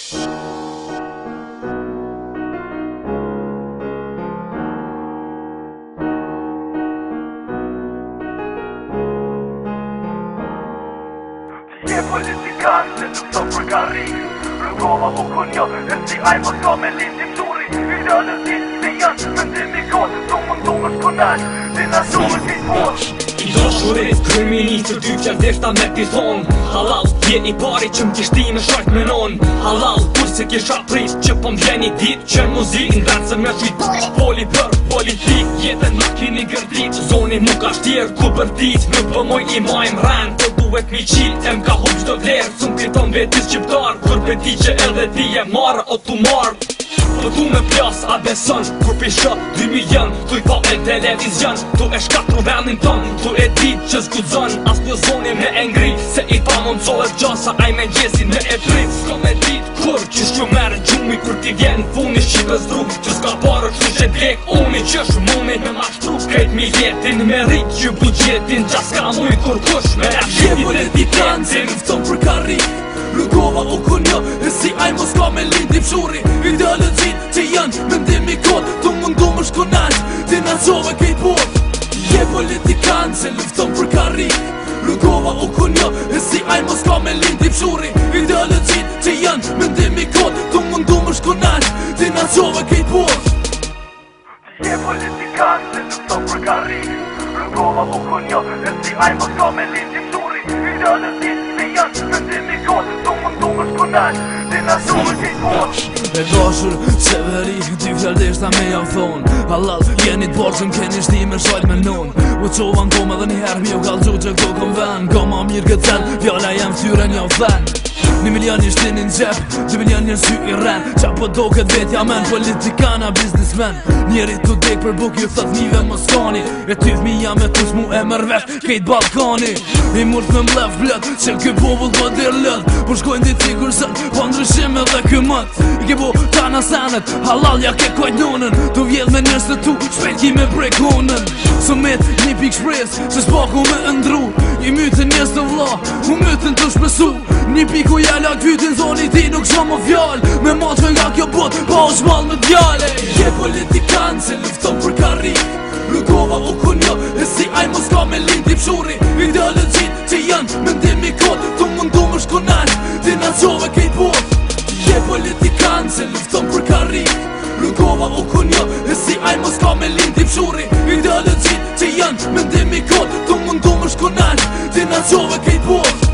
Je politikan se lufton për karri, rrugova u kunjo, e si aj mos ka me lindim turi. Idealët ti janë, mendimi kote, tu mundu më shkonaj, ti na shumë si t'mosh. I dashurit, kryeministër dy qerdeshta me pithon. Halal, je i pari që m'kishti me shajt me non. Halal, kur se kisha prit që po m'vjen i dit që muzik ndërë se me shujt poli për politik. Jetën nuk kini gërdit, zoni mu ka shtjerë kur për dit. Nuk pëmoj i majmë rend, për duhet mi qit, e m'ka hup qdo vlerë. Sëm piton vetis qiptar, kur për ti që edhe ti e marë o tu marë. Po tu me plas a beson, kur pisha 2 milion, tu i pa e televizion. Tu e shkatru vendin ton, tu e dit që s'gudzon, as një zoni me engri. Se i pa mundsohet gjasa, aj me gjesi në e prit. S'ka me dit kur, që shqo merë gjumi, kur ti vjen funi shqipës dru. Që s'ka parë që që t'lek uni, që shmuni me mashtru. Krejt mi jetin me rrit që bugjetin, qa s'ka muj kur kush me e shqipit e ditan. Se lufton për karri, rrugova u kunjo, e si aj mos ka me lindim shuri. Idealët që janë, mendimi kod, tu mundu më shkonaj, ti na qove kejt bot. Je politikan se lufton për karri, rrugova u kunjo, e si aj mos ka me lindim shuri. Idealët që janë, mendimi kod, tu mundu më shkonaj, ti na qove kejt bot. Je politikan se lufton për karri, rrugova u kunjo, e si aj mos ka me lindim shuri. Idealët që janë, mendimi kod, tu mundu më shkonaj, ti na qove kejt bot. E dashur, qeveri, dy fjaldeshta me jam thon. Halal, jeni t'borqëm, keni shti me shajt me non. U qova n'kom edhe njëherë, mi u kalqu që këto kom ven. Ka ma mirë këtë sen, fjalla jem ftyren jam fen. 1 milion një shtin në gjep, 2 milion një sy i ren. Qa po do këtë vet jamen, politikana, biznismen. Njeri t'u dek për buk, ju thot nive më skani. E ty fmija me tush mu e mërvesh, kejt Balkani. I murt me mlef blët, që kë popull po dir lët. Por shkojnë dit sigur sët, po ndryshim edhe kë mët. I ke po ta në senet, halal ja ke kojt nonën. Tu vjedh me nërës të tu, shpejt ki me brek honën. Sumet një pik shpres, se s'paku me ndru. I mytën njës të vla, u mytën të shpesu. Një piku jala kytin zoni ti nuk shma më fjall. Me maqve nga kjo bot, pa u shmall me djale. Je politikan se lufton për karri, rrugova u kunjo, e si aj mos ka me lindim shuri. Idealët që janë, mendimi kod, tu mundu më shkonaj, ti na qove kejt bot. Je politikan se lufton për karri, rrugova u kunjo, e si aj mos ka me lindim shuri. Idealët që janë, mendimi kod, tu mundu më shkonaj, ti na qove kejt bot.